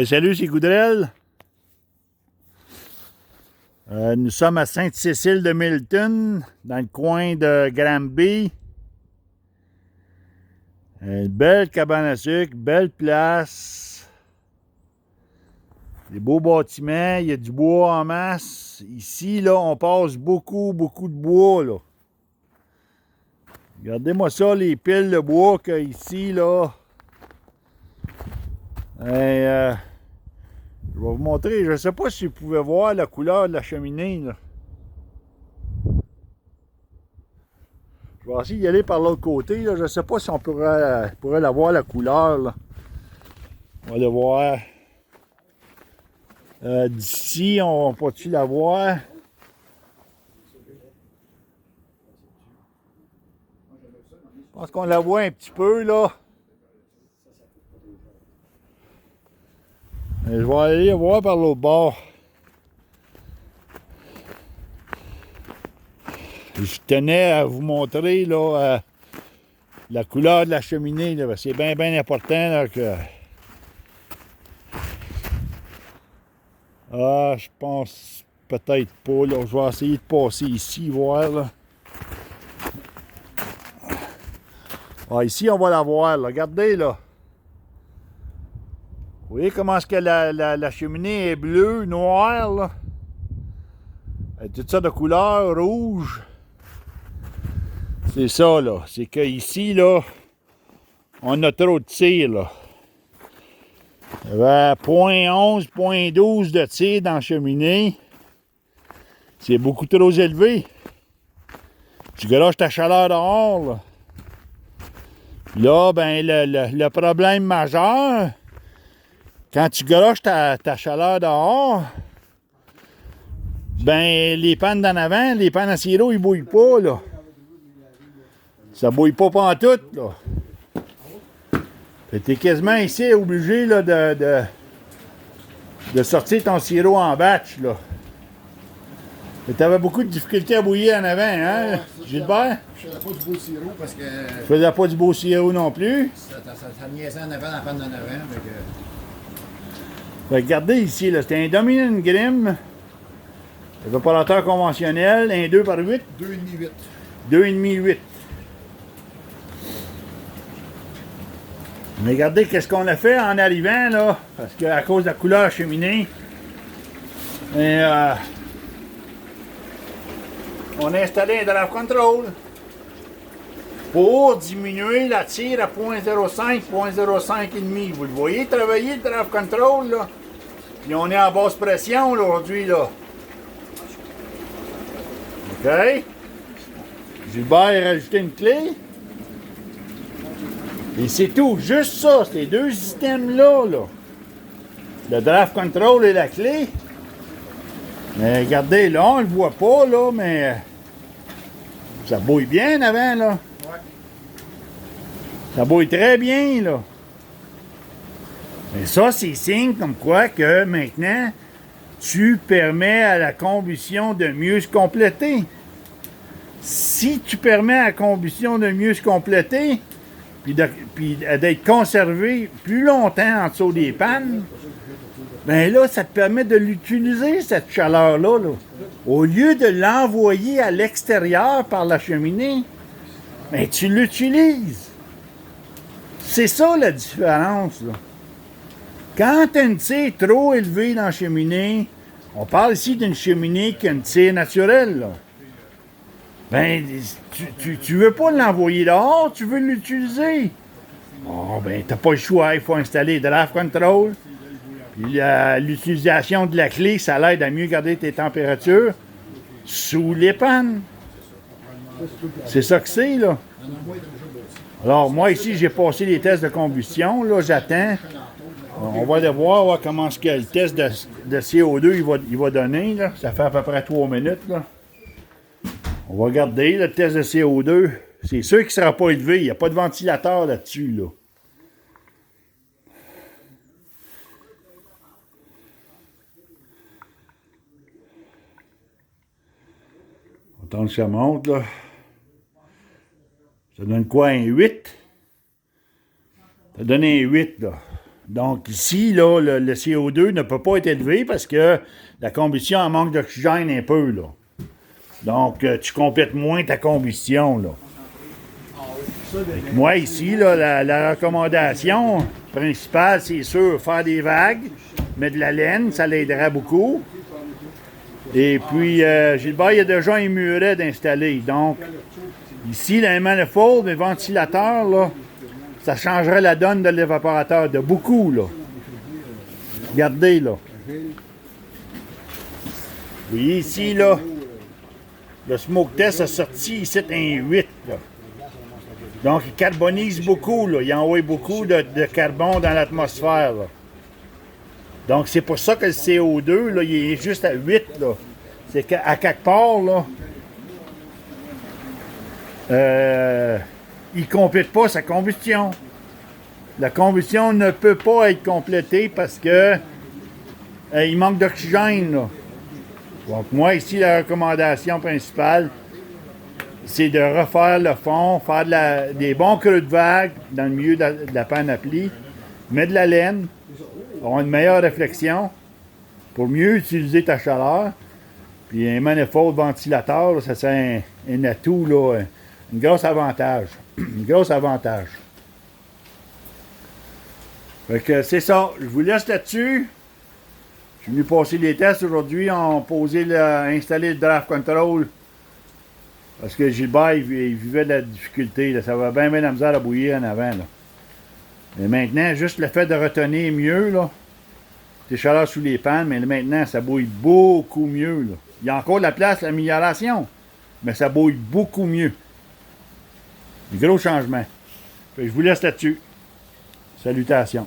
Salut, c'est Goudrel. Nous sommes à Sainte-Cécile de Milton, dans le coin de Granby. Une belle cabane à sucre, belle place. Des beaux bâtiments, il y a du bois en masse. Ici, là, on passe beaucoup de bois, là. Regardez-moi ça, les piles de bois qu'il y a ici, là. Je vais vous montrer, je ne sais pas si vous pouvez voir la couleur de la cheminée, là. Je vais essayer d'y aller par l'autre côté, là. Je ne sais pas si on pourrait la voir, la couleur, là. On va le voir. D'ici, on peut-tu la voir? Je pense qu'on la voit un petit peu, là. Je vais aller voir par l'autre bord. Je tenais à vous montrer, là, la couleur de la cheminée, là. C'est bien important, là, que... Ah, je pense peut-être pas, là. Je vais essayer de passer ici, voir, là. Ah, ici, on va la voir, là. Regardez, là. Vous voyez comment est-ce que la cheminée est bleue, noire, là? Elle a toutes sortes de couleurs, rouge. C'est ça, là. C'est qu'ici, là, on a trop de tir, là. Il y avait 0.11, 0.12 de tir dans la cheminée. C'est beaucoup trop élevé. Tu garoches ta chaleur dehors, là. Puis là, ben, le problème majeur, quand tu garoches ta chaleur dehors, ben, les pannes d'en avant, les pannes à sirop, ils bouillent pas, là. Ça bouille pas pantoute, là. Fait que t'es quasiment ici obligé, là, de sortir ton sirop en batch, là. Et t'avais beaucoup de difficultés à bouillir en avant, hein, ouais, Gilbert? Je faisais pas du beau sirop parce que... Je faisais pas du beau sirop non plus. Ça niaisait en avant, dans la panne d'en avant. Fait que regardez ici, là, c'était un Dominion Grimm. Évaporateur conventionnel, un 2 par 8. 2,5 8. 2,5 8. Mais regardez qu'est-ce qu'on a fait en arrivant, là, parce qu'à cause de la couleur cheminée, et, on a installé un draft control pour diminuer la tire à 0.05, 0.05,5. Vous le voyez travailler, le draft control, là. Puis on est en basse pression, là, aujourd'hui, là. OK? Gilbert a rajouté une clé. Et c'est tout, juste ça, ces deux systèmes-là, là. Le draft control et la clé. Mais regardez, là, on le voit pas, là, mais ça bouille bien avant, là. Ouais. Ça bouille très bien, là. Mais ça, c'est signe comme quoi que maintenant, tu permets à la combustion de mieux se compléter. Si tu permets à la combustion de mieux se compléter, puis d'être conservé plus longtemps en dessous des pannes, bien là, ça te permet de l'utiliser, cette chaleur-là, là. Au lieu de l'envoyer à l'extérieur par la cheminée, bien, tu l'utilises. C'est ça la différence, là. Quand tu as une tire trop élevée dans la cheminée, on parle ici d'une cheminée qui a une tire naturelle, là. Ben, tu veux pas l'envoyer dehors, tu veux l'utiliser. Oh, ben, t'as pas le choix, il faut installer draft control. Puis l'utilisation de la clé, ça l'aide à mieux garder tes températures sous les pannes. C'est ça que c'est, là. Alors, moi, ici, j'ai passé les tests de combustion. Là, j'attends. On va aller voir comment est-ce que le test de CO2 il va donner. Là. Ça fait à peu près 3 minutes, là. On va regarder le test de CO2. C'est sûr qu'il ne sera pas élevé. Il n'y a pas de ventilateur là-dessus, là. On attend que ça monte, là. Ça donne quoi, un 8? Ça donne un 8, là. Donc ici, là, le CO2 ne peut pas être élevé parce que la combustion en manque d'oxygène un peu, là. Donc, tu complètes moins ta combustion, là. Moi, ici, là, la recommandation principale, c'est sûr, faire des vagues, mettre de la laine, ça l'aidera beaucoup. Et puis, Gilbert, il y a déjà un muret d'installer. Donc, ici, le manifold, mes ventilateurs, là, ça changerait la donne de l'évaporateur de beaucoup, là. Regardez, là. Vous voyez ici, là, le smoke test a sorti ici un 8, là. Donc, il carbonise beaucoup, là. Il envoie beaucoup de carbone dans l'atmosphère, là. Donc, c'est pour ça que le CO2, là, il est juste à 8, là. C'est qu'à quelque part, là, il ne complète pas sa combustion. La combustion ne peut pas être complétée parce que il manque d'oxygène, là. Donc, moi, ici, la recommandation principale, c'est de refaire le fond, faire des bons creux de vague dans le milieu de la panoplie, mettre de la laine, avoir une meilleure réflexion pour mieux utiliser ta chaleur. Puis un manifold ventilateur, là, ça c'est un atout, là, un gros avantage. Un gros avantage. Fait que c'est ça. Je vous laisse là-dessus. Je suis venu passer les tests aujourd'hui. On a installé le draft control. Parce que Gilbert, il vivait de la difficulté. Là. Ça va bien la misère à bouillir en avant. Là. Mais maintenant, juste le fait de retenir mieux, là, tes chaleurs sous les pannes, mais maintenant, ça bouille beaucoup mieux. Là. Il y a encore de la place à l'amélioration, mais ça bouille beaucoup mieux. Un gros changement. Je vous laisse là-dessus. Salutations.